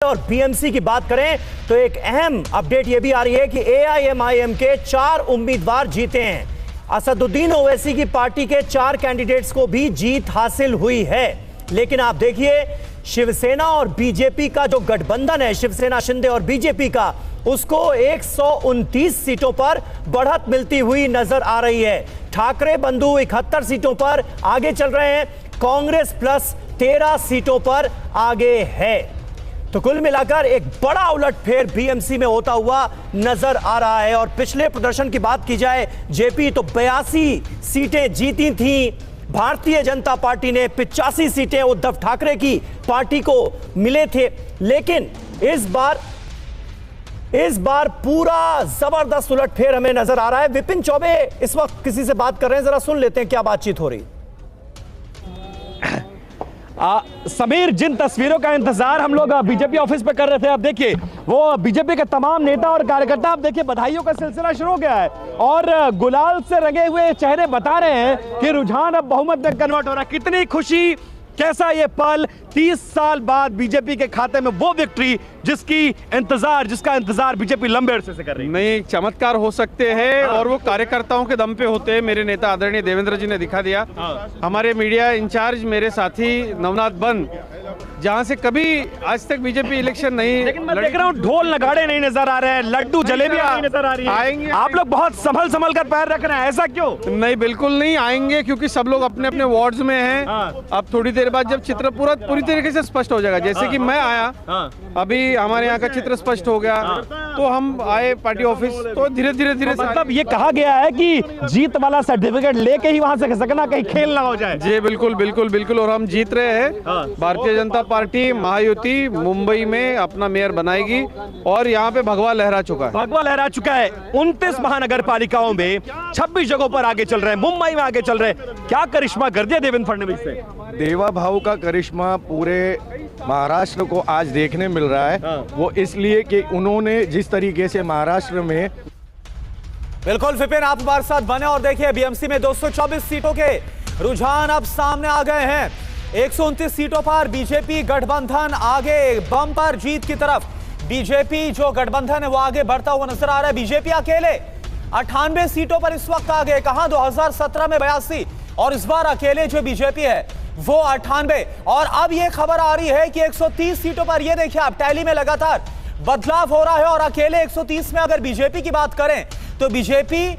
और बीएमसी की बात करें तो एक अहम अपडेट यह भी आ रही है कि एआईएमआईएम के 4 उम्मीदवार जीते हैं। असदुद्दीन ओवैसी की पार्टी के 4 कैंडिडेट्स को भी जीत हासिल हुई है। लेकिन आप देखिए, शिवसेना और बीजेपी का जो गठबंधन है, शिवसेना शिंदे और बीजेपी का, उसको 129 सीटों पर बढ़त मिलती हुई नजर आ रही है। ठाकरे बंधु 71 सीटों पर आगे चल रहे हैं, कांग्रेस प्लस 13 सीटों पर आगे है। तो कुल मिलाकर एक बड़ा उलटफेर बीएमसी में होता हुआ नजर आ रहा है। और पिछले प्रदर्शन की बात की जाए, जेपी तो 82 सीटें जीती थी, भारतीय जनता पार्टी ने 85 सीटें उद्धव ठाकरे की पार्टी को मिले थे। लेकिन इस बार पूरा जबरदस्त उलटफेर हमें नजर आ रहा है। विपिन चौबे इस वक्त किसी से बात कर रहे हैं, जरा सुन लेते हैं क्या बातचीत हो रही। समीर, जिन तस्वीरों का इंतजार हम लोग बीजेपी ऑफिस पे कर रहे थे, अब देखिए वो बीजेपी के तमाम नेता और कार्यकर्ता, अब देखिए बधाइयों का सिलसिला शुरू हो गया है और गुलाल से रंगे हुए चेहरे बता रहे हैं कि रुझान अब बहुमत में कन्वर्ट हो रहा है। कितनी खुशी, कैसा ये पल, 30 साल बाद बीजेपी के खाते में वो विक्ट्री जिसका इंतजार बीजेपी लंबे अरसे से कर रही है। नहीं, चमत्कार हो सकते हैं और वो कार्यकर्ताओं के दम पे होते हैं। मेरे नेता आदरणीय देवेंद्र जी ने दिखा दिया। हमारे मीडिया इंचार्ज मेरे साथी नवनाथ बन, जहां से कभी आज तक बीजेपी इलेक्शन नहीं, लेकिन मैं देख रहा हूं ढोल नगाड़े नहीं नजर आ रहे हैं, लड्डू जलेबी नहीं नजर आ रही है। आएंगे, आप लोग बहुत संभल कर पैर रख रहे हैं, ऐसा क्यों? नहीं, बिल्कुल नहीं आएंगे, क्योंकि सब लोग अपने अपने वार्ड्स में हैं। अब थोड़ी देर बाद जब चित्र पूरी तरीके से स्पष्ट हो जाएगा, जैसे कि मैं आया, अभी हमारे यहाँ का चित्र स्पष्ट हो गया, तो हम आए पार्टी ऑफिस, तो धीरे धीरे मतलब ये कहा गया है कि जीत वाला सर्टिफिकेट लेके ही वहां से खिसकना, कहीं खेल ना हो जाए। जी बिल्कुल बिल्कुल बिल्कुल। और हम जीत रहे हैं। भारतीय जनता पार्टी महायुति मुंबई में अपना मेयर बनाएगी और यहाँ पे भगवा लहरा चुका है। 29 महानगर पालिकाओं में 26 जगहों पर आगे चल रहे हैं, मुंबई में आगे चल रहे हैं। क्या करिश्मा कर दिया देवेंद्र फडणवीस से? देवा भाव का करिश्मा पूरे महाराष्ट्र को आज देखने मिल रहा है। वो इसलिए कि उन्होंने जिस तरीके से महाराष्ट्र में, बिल्कुल विपिन, आप हमारे साथ बने और देखिए बीएमसी में 224 सीटों के रुझान अब सामने आ गए हैं। 129 सीटों पर बीजेपी गठबंधन आगे बम्पर जीत की तरफ। बीजेपी जो गठबंधन है वो आगे बढ़ता हुआ नजर आ रहा है। बीजेपी अकेले 98 सीटों पर इस वक्त आगे, कहां 2017 में 82 और इस बार अकेले जो बीजेपी है वो 98। और अब ये खबर आ रही है कि 130 सीटों पर, ये देखिए आप टैली में लगातार बदलाव हो रहा है और अकेले 130 में अगर बीजेपी की बात करें तो बीजेपी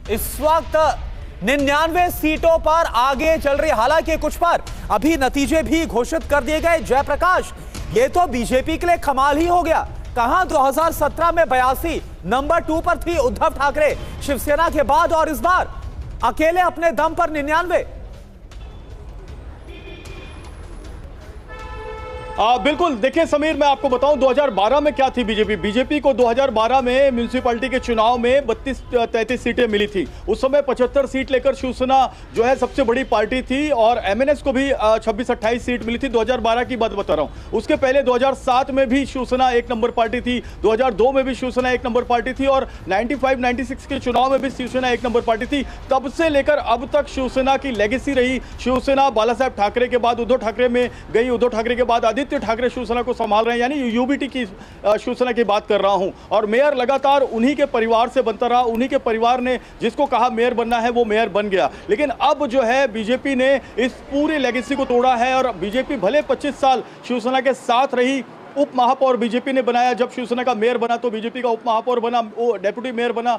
इस वक्त 99 सीटों पर आगे चल रही है। हालांकि कुछ पर अभी नतीजे भी घोषित कर दिए गए। जयप्रकाश, ये तो बीजेपी के लिए कमाल ही हो गया। कहां 2017 में 82, नंबर 2 पर थी उद्धव ठाकरे शिवसेना के बाद, और इस बार अकेले अपने दम पर 99। बिल्कुल, देखिए समीर, मैं आपको बताऊं 2012 में क्या थी बीजेपी को 2012 में म्यूनिसिपैलिटी के चुनाव में 32-33 सीटें मिली थी। उस समय 75 सीट लेकर शिवसेना जो है सबसे बड़ी पार्टी थी और एमएनएस को भी 26-28 सीट मिली थी। 2012 की बात बता रहा हूं। उसके पहले 2007 में भी शिवसेना 1 नंबर पार्टी थी, 2002 में भी शिवसेना 1 नंबर पार्टी थी और 95-96 के चुनाव में भी शिवसेना 1 नंबर पार्टी थी। तब से लेकर अब तक शिवसेना की लेगेसी रही। शिवसेना बाला साहेब ठाकरे के बाद उद्धव ठाकरे में गई, उद्धव ठाकरे के बाद आदित्य ठाकरे शिवसेना को संभाल रहे हैं, यानी यूबीटी की शिवसेना की बात कर रहा हूं। और मेयर लगातार उन्हीं के परिवार से बनता रहा, उन्हीं के परिवार ने जिसको कहा मेयर बनना है वो मेयर बन गया। लेकिन अब जो है बीजेपी ने इस पूरी लेगेसी को तोड़ा है और बीजेपी भले 25 साल शिवसेना के साथ रही, उप महापौर बीजेपी ने बनाया, जब शिवसेना का मेयर बना तो बीजेपी का उप महापौर बना, वो डेप्यूटी मेयर बना,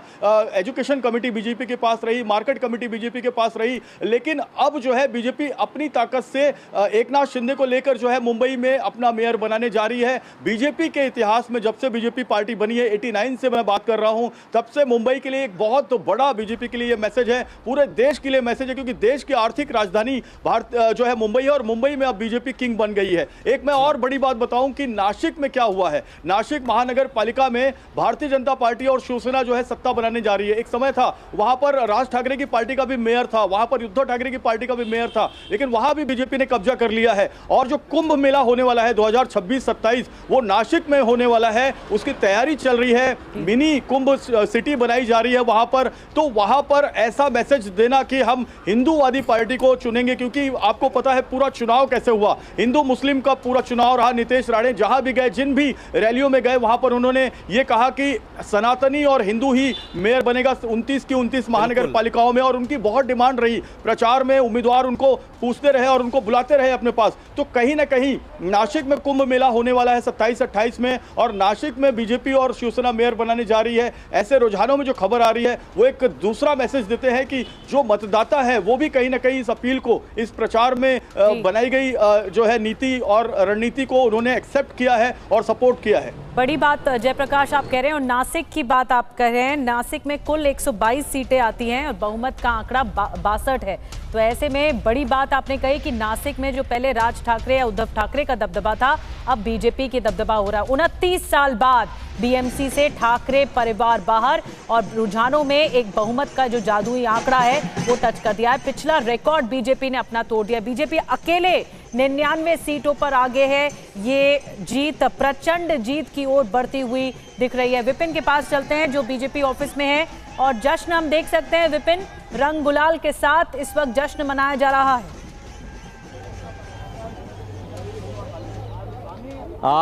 एजुकेशन कमेटी बीजेपी के पास रही, मार्केट कमेटी बीजेपी के पास रही। लेकिन अब जो है बीजेपी अपनी ताकत से एकनाथ शिंदे को लेकर जो है मुंबई में अपना मेयर बनाने जा रही है। बीजेपी के इतिहास में जब से बीजेपी पार्टी बनी है, 89 से मैं बात कर रहा हूं, तब से मुंबई के लिए एक बहुत बड़ा बीजेपी के लिए मैसेज है, पूरे देश के लिए मैसेज है, क्योंकि देश की आर्थिक राजधानी भारत जो है मुंबई है और मुंबई में अब बीजेपी किंग बन गई है। एक मैं और बड़ी बात बताऊं कि नासिक में क्या हुआ है। नासिक महानगर पालिका में भारतीय जनता पार्टी और शिवसेना जो है सत्ता बनाने जा रही है। एक समय था वहां पर राज ठाकरे की पार्टी का भी मेयर था, वहां पर उद्धव ठाकरे की पार्टी का भी मेयर था, लेकिन वहां भी बीजेपी ने कब्जा कर लिया है। और जो कुंभ मेला होने वाला है 2026-27 वो नासिक में होने वाला है, उसकी तैयारी चल रही है, मिनी कुंभ सिटी बनाई जा रही है वहां पर। तो वहां पर ऐसा मैसेज देना कि हम हिंदूवादी पार्टी को चुनेंगे, क्योंकि आपको पता है पूरा चुनाव कैसे हुआ, हिंदू मुस्लिम का पूरा चुनाव रहा। नीतीश राणे जहां जहां भी गए, जिन भी रैलियों में गए, वहां पर उन्होंने ये कहा कि सनातनी और हिंदू ही मेयर बनेगा 29 की 29 महानगर पालिकाओं में। और उनकी बहुत डिमांड रही, प्रचार में उम्मीदवार उनको पूछते रहे और उनको बुलाते रहे अपने पास। तो कहीं ना कहीं नासिक में कुंभ मेला होने वाला है 27-28 में, और नासिक में बीजेपी और शिवसेना मेयर बनाने जा रही है। ऐसे रुझानों में जो खबर आ रही है वो एक दूसरा मैसेज देते हैं कि जो मतदाता है वो भी कहीं ना कहीं इस अपील को, इस प्रचार में बनाई गई जो है नीति और रणनीति को उन्होंने एक्सेप्ट किया है और सपोर्ट किया है। बड़ी बात जयप्रकाश आप कह रहे हैं, और नासिक की बात आप कह रहे हैं। नासिक में कुल 122 सीटें आती हैं और बहुमत का आंकड़ा 62 है। तो ऐसे में बड़ी बात आपने कही कि नासिक में जो पहले राज ठाकरे या उद्धव ठाकरे का दबदबा था, अब बीजेपी की दबदबा हो रहा है। 29 साल बाद बीएमसी से ठाकरे परिवार बाहर, और रुझानों में एक बहुमत का जो जादुई आंकड़ा है वो टच कर दिया है। पिछला रिकॉर्ड बीजेपी ने अपना तोड़ दिया। बीजेपी अकेले 99 सीटों पर आगे है। ये जीत प्रचंड जीत की ओर बढ़ती हुई दिख रही है। विपिन के पास चलते हैं जो बीजेपी ऑफिस में है, और जश्न हम देख सकते हैं। विपिन, रंग गुलाल के साथ इस वक्त जश्न मनाया जा रहा है।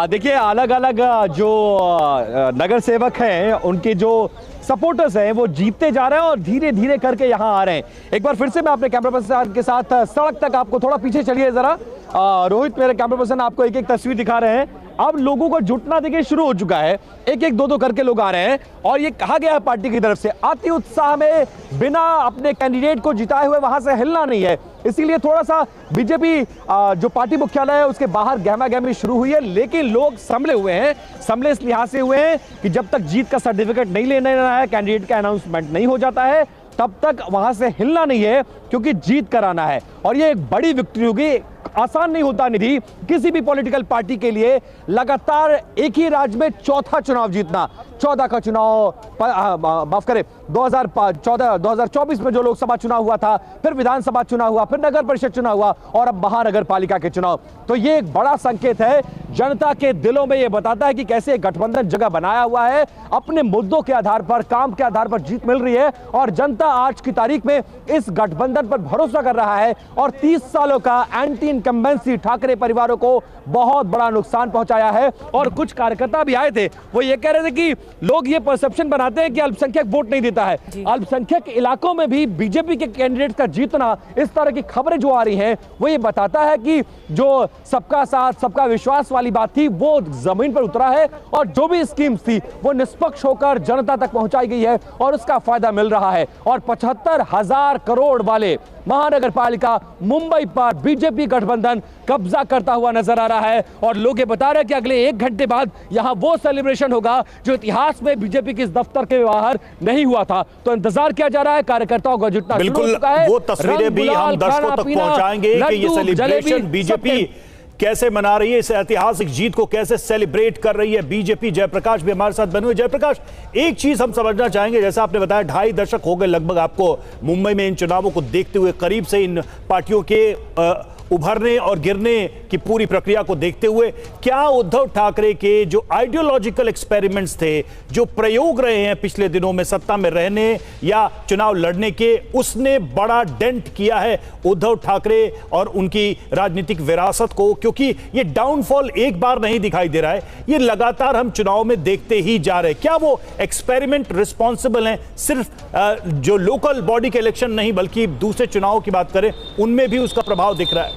देखिए, अलग अलग जो नगर सेवक हैं, उनके जो सपोर्टर्स हैं, वो जीतते जा रहे हैं और धीरे धीरे करके यहां आ रहे हैं। एक बार फिर से मैं अपने कैमरा पर्सन के साथ सड़क तक, आपको थोड़ा पीछे चलिए जरा। रोहित, मेरे कैमरा पर्सन आपको एक एक तस्वीर दिखा रहे हैं। अब लोगों को जुटना देखिए शुरू हो चुका है, एक एक दो करके लोग आ रहे हैं। और ये कहा गया है पार्टी की तरफ से, अति उत्साह में बिना अपने कैंडिडेट को जिताए हुए वहां से हिलना नहीं है। इसीलिए थोड़ा सा बीजेपी जो पार्टी मुख्यालय है उसके बाहर गहमा गहमी शुरू हुई है। लेकिन लोग संभले हुए हैं। संभले इस लिहाज से हुए हैं कि जब तक जीत का सर्टिफिकेट नहीं लेना है, कैंडिडेट का अनाउंसमेंट नहीं हो जाता है, तब तक वहां से हिलना नहीं है, क्योंकि जीत कराना है। और ये एक बड़ी विक्ट्री होगी। आसान नहीं होता निधि किसी भी पॉलिटिकल पार्टी के लिए लगातार एक ही राज्य में चौथा चुनाव जीतना। 14 का चुनाव, माफ करें, 2024 में जो लोकसभा चुनाव हुआ था, फिर विधानसभा चुनाव हुआ, फिर नगर परिषद चुनाव हुआ, और अब महानगर पालिका के चुनाव। तो ये एक बड़ा संकेत है जनता के दिलों में। ये बताता है कि कैसे गठबंधन जगह बनाया हुआ है, अपने मुद्दों के आधार पर, काम के आधार पर जीत मिल रही है। और जनता आज की तारीख में इस गठबंधन पर भरोसा कर रहा है। और 30 सालों का एंटी इनकम्बेंसी ठाकरे परिवारों को बहुत बड़ा नुकसान पहुंचाया है। और कुछ कार्यकर्ता भी आए थे, वो ये कह रहे थे कि लोग ये परसेप्शन बनाते हैं कि अल्पसंख्यक वोट नहीं देता है। अल्पसंख्यक इलाकों में भी बीजेपी के कैंडिडेट का जीतना, इस तरह की खबरें जो आ रही हैं, वो ये बताता है कि जो सबका साथ सबका विश्वास वाली बात थी वो जमीन पर उतरा है। और जो भी स्कीम्स थी वो निष्पक्ष होकर जनता तक पहुंचाई गई है और उसका फायदा मिल रहा है। और 75,000 करोड़ वाले महानगर पालिका मुंबई पर बीजेपी गठबंधन कब्जा करता हुआ नजर आ रहा है। और लोग ये बता रहे हैं कि अगले 1 घंटे बाद यहां वो सेलिब्रेशन होगा जो इतिहास में बीजेपी के इस दफ्तर के बाहर नहीं हुआ था। तो इंतजार किया जा रहा है, कार्यकर्ताओं का जुटना शुरू हो चुका है। वो तस्वीरें भी हम दर्शकों तक पहुंचाएंगे कि ये सेलिब्रेशन बीजेपी कैसे मना रही है, इस ऐतिहासिक जीत को कैसे सेलिब्रेट कर रही है बीजेपी। जयप्रकाश भी हमारे साथ बने हुए। जयप्रकाश, एक चीज हम समझना चाहेंगे, जैसा आपने बताया 2.5 दशक हो गए लगभग आपको मुंबई में इन चुनावों को देखते हुए, करीब से इन पार्टियों के उभरने और गिरने की पूरी प्रक्रिया को देखते हुए, क्या उद्धव ठाकरे के जो आइडियोलॉजिकल एक्सपेरिमेंट्स थे, जो प्रयोग रहे हैं पिछले दिनों में सत्ता में रहने या चुनाव लड़ने के, उसने बड़ा डेंट किया है उद्धव ठाकरे और उनकी राजनीतिक विरासत को? क्योंकि ये डाउनफॉल एक बार नहीं दिखाई दे रहा है, ये लगातार हम चुनाव में देखते ही जा रहे हैं। क्या वो एक्सपेरिमेंट रिस्पॉन्सिबल हैं? सिर्फ जो लोकल बॉडी के इलेक्शन नहीं, बल्कि दूसरे चुनावों की बात करें, उनमें भी उसका प्रभाव दिख रहा है।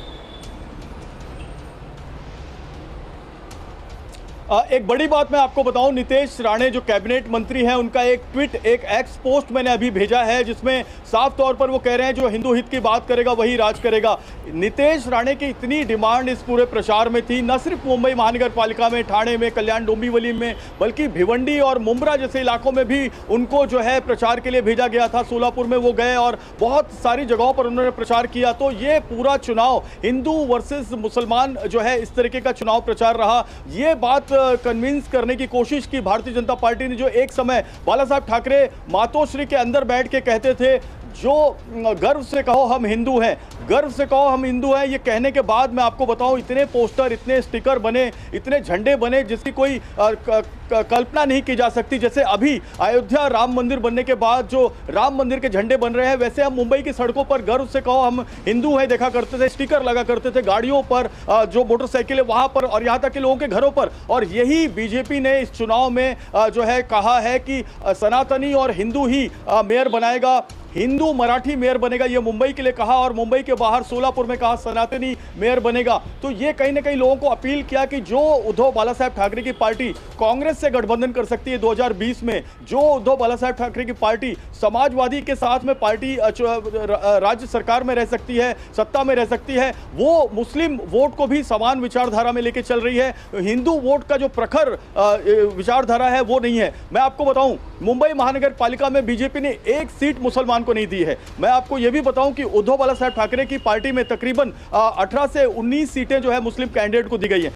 एक बड़ी बात मैं आपको बताऊं, नितेश राणे जो कैबिनेट मंत्री हैं, उनका एक ट्वीट, एक एक्स पोस्ट मैंने अभी भेजा है, जिसमें साफ तौर पर वो कह रहे हैं जो हिंदू हित की बात करेगा वही राज करेगा। नितेश राणे की इतनी डिमांड इस पूरे प्रचार में थी, न सिर्फ मुंबई महानगर पालिका में, ठाणे में, कल्याण डोंबिवली में, बल्कि भिवंडी और मुंब्रा जैसे इलाकों में भी उनको जो है प्रचार के लिए भेजा गया था। सोलापुर में वो गए और बहुत सारी जगहों पर उन्होंने प्रचार किया। तो ये पूरा चुनाव हिंदू वर्सेस मुसलमान जो है, इस तरीके का चुनाव प्रचार रहा। ये बात कन्विंस करने की कोशिश की भारतीय जनता पार्टी ने, जो एक समय बाला साहब ठाकरे मातोश्री के अंदर बैठ के कहते थे जो गर्व से कहो हम हिंदू हैं, गर्व से कहो हम हिंदू हैं, ये कहने के बाद मैं आपको बताऊं इतने पोस्टर, इतने स्टिकर बने, इतने झंडे बने जिसकी कोई कल्पना नहीं की जा सकती। जैसे अभी अयोध्या राम मंदिर बनने के बाद जो राम मंदिर के झंडे बन रहे हैं, वैसे हम मुंबई की सड़कों पर गर्व से कहो हम हिंदू हैं देखा करते थे, स्टिकर लगा करते थे गाड़ियों पर, जो मोटरसाइकिल है वहां पर, और यहां तक कि लोगों के घरों पर। और यही बीजेपी ने इस चुनाव में जो है कहा है कि सनातनी और हिंदू ही मेयर बनाएगा, हिंदू मराठी मेयर बनेगा, ये मुंबई के लिए कहा, और मुंबई के बाहर सोलापुर में कहा सनातनी मेयर बनेगा। तो ये कहीं ना कहीं लोगों को अपील किया कि जो उद्धव बालासाहेब ठाकरे की पार्टी कांग्रेस से गठबंधन कर सकती है 2020 में, जो उद्धव बालासाहेब ठाकरे की पार्टी समाजवादी के साथ में पार्टी राज्य सरकार में रह सकती है, सत्ता में रह सकती है, वो मुस्लिम वोट को भी समान विचारधारा में लेके चल रही है। हिंदू वोट का जो प्रखर विचारधारा है वो नहीं है। मैं आपको बताऊं, मुंबई महानगर पालिका में बीजेपी ने एक सीट मुसलमान को नहीं दी है। मैं आपको यह भी बताऊं कि उद्धव बालासाहेब ठाकरे की पार्टी में तकरीबन 18 से 19 सीटें जो है मुस्लिम कैंडिडेट को दी गई है।